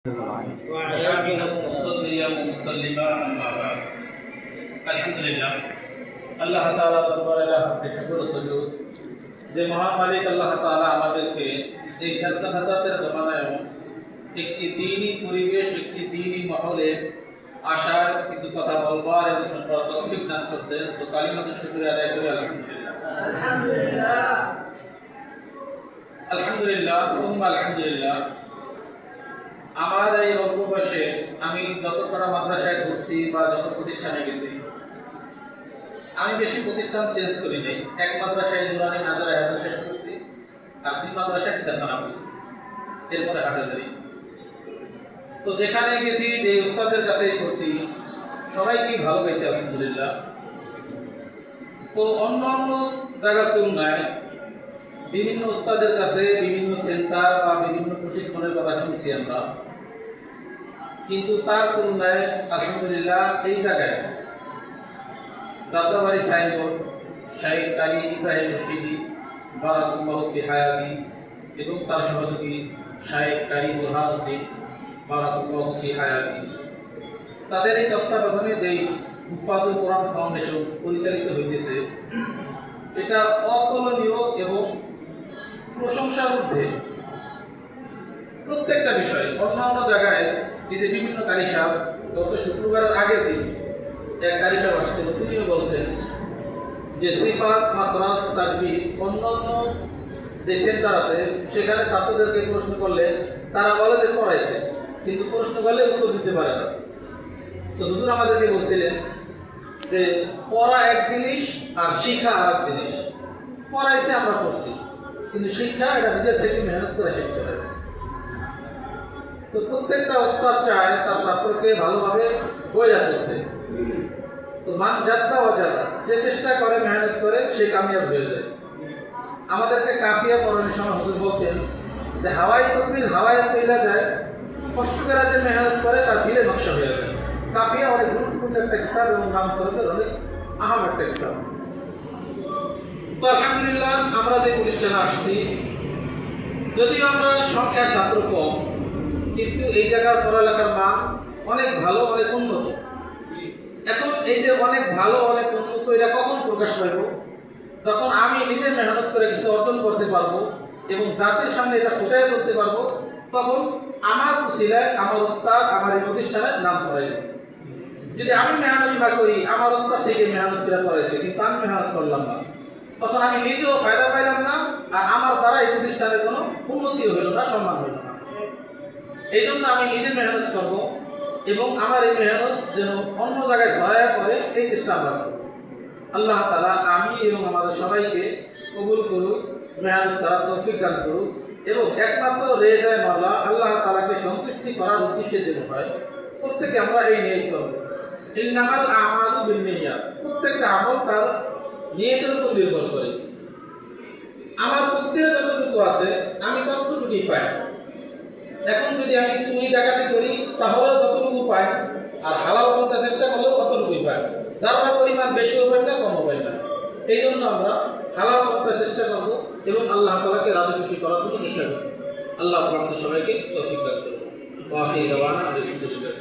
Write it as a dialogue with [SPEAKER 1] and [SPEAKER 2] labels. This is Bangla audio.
[SPEAKER 1] وعلى آله وصحبه وسلم أما بعد الحمد لله আল্লাহ তাআলা দরবারে লাখো শুকর সুজুদ যে মহান মালিক আল্লাহ তাআলা আমাদেরকে এই খেলতা হাসাতের জমানায় একটি দ্বীনি পরিবেশ একটি দ্বীনি মহলে আশার কিছু কথা বলবার এবং শুনবার তৌফিক দান করেছেন। তো কালিমাতু শুকরিয়া আদায় করি আলহামদুলিল্লাহ আলহামদুলিল্লাহ সুম্মা আলহামদুলিল্লাহ। আমার এই অল্প বয়সে আমি যত কটা মাদ্রাসায় ঘুরছি বা যত প্রতিষ্ঠানে গেছি, আমি বেশি প্রতিষ্ঠান চেঞ্জ করি নাই। এক মাদ্রাসায় নুরানি নাজারা হায়াত শেষ করছি, আর দুই মাদ্রাসায় কিতাবখানা করছি, এরপরে হাটাজারি। তো যেখানে গেছি, যে উস্তাদের কাছে করছি, সবাইকেই ভালো পেয়েছি আলহামদুলিল্লাহ। তো অন্য অন্য জায়গার তুলনায় বিভিন্ন উস্তাদের কাছে বিভিন্ন সেন্টার বা বিভিন্ন প্রশিক্ষণের কথা শুনছি আমরা, কিন্তু তার তুলনায় আলহামদুলিল্লাহ এই জায়গায় যাত্রাবাড়ি সাইনবোর্ড শাহিদ কালী ইব্রাহিম রশিদি বারাকাল্লাহু ফি হায়াতি এবং তার সহযোগী শাহিদ কালী বুরহানুদ্দিন বারাকাল্লাহু ফি হায়াতি, তাদের এই তত্ত্বাবধানে যেই হুফাজুল কোরআন ফাউন্ডেশন পরিচালিত হইতেছে, এটা অতুলনীয় এবং প্রশংসার ঊর্ধ্বে। প্রত্যেকটা বিষয় অন্যান্য জায়গায় এই যে বিভিন্ন কারি সাহেব, গত শুক্রবারের আগের দিন এক কারি সাহেব আসছিল, তিনিও বলছেন যে সিফাত মাখরাজ তাকবীর অন্যান্য যে সেন্টার আছে সেখানে ছাত্রদেরকে প্রশ্ন করলে তারা বলে যে পড়াইছে, কিন্তু প্রশ্ন করলে উত্তর দিতে পারে না। তো হুজুর আমাদেরকে বলছিলেন যে পড়া এক জিনিস আর শিক্ষা আর এক জিনিস। পড়াইছে আমরা পড়ছি, কিন্তু শিক্ষা এটা নিজের থেকে মেহনত করে শিখতে হয়। তো প্রত্যেকটা ওস্তাদ চায় তার ছাত্রকে ভালোভাবে বইরা তুলতে। তো মান যাত্রা অজানা, যে চেষ্টা করে মেহনত করে সে কামিয়াব হয়ে যায়। আমাদেরকে কাফিয়া পড়ানোর সময় হুজুর বলতেন যে হাওয়াই তকবীর হাওয়ায় তৈলা যায়, কষ্ট করে যে মেহনত করে তার ধীরে নকশা হয়ে যায়। কাফিয়া অনেক গুরুত্বপূর্ণ একটা কিতাব এবং নাম সরকার অনেক আহাম একটা কিতাব। তো আলহামদুলিল্লাহ আমরা যে প্রতিষ্ঠানে আসছি, যদিও আমরা সংখ্যায় ছাত্র কম, কিন্তু এই জায়গার পড়ালেখার মান অনেক ভালো, অনেক উন্নত। এখন এই যে অনেক ভালো অনেক উন্নত, এটা কখন প্রকাশ পাইব? যখন আমি নিজে মেহনত করে কিছু অর্জন করতে পারবো এবং জাতির সামনে এটা ফুটাই তুলতে পারবো, তখন আমার উসিলায় আমার উস্তাদ আমার এই প্রতিষ্ঠানের নাম ছড়াই দেবে। যদি আমি মেহনত না করি, আমার উস্তাদ ঠিকই মেহনত করে করাইছে, কিন্তু আমি মেহনত করলাম না, তখন আমি নিজেও ফায়দা পাইলাম না, আর আমার দ্বারা এই প্রতিষ্ঠানের কোনো উন্নতিও হইল না, সম্মান হইল না। এই জন্য আমি নিজে মেহনত করব এবং আমার এই মেহনত যেন অন্য জায়গায় সহায়ক করে, এই চেষ্টা আমরা করব। আল্লাহ তাআলা আমি এবং আমাদের সবাইকে কবুল করুক, মেহনত করার তৌফিক দান করুক, এবং একমাত্র রেজায়ে মাওলা আল্লাহ তাআলাকে সন্তুষ্টি করার উদ্দেশ্যে যেন হয়, প্রত্যেকে আমরা এই নিয়ত করব। ইন্নামাল আমালু বিন্নিয়াত, প্রত্যেকটা আমল তার নিয়তের উপর নির্ভর করে। আমার বুদ্ধির যতটুকু আছে আমি ততটুকুই পাই। এখন যদি আমি চুরি ডাকাতি করি তাহলে যতটুকু পাই, আর হালাল করতে চেষ্টা করলেও ততটুকুই পাই, যার পরিমাণ বেশিও পাই না কমও পাই না। এই জন্য আমরা হালাল করতে চেষ্টা করব এবং আল্লাহ তাআলাকে রাজি খুশি করার জন্য চেষ্টা করব। আল্লাহ আমাদের সবাইকে তৌফিক দান করুন। ওয়া আখিরু দাওয়ানা আলহামদুলিল্লাহ।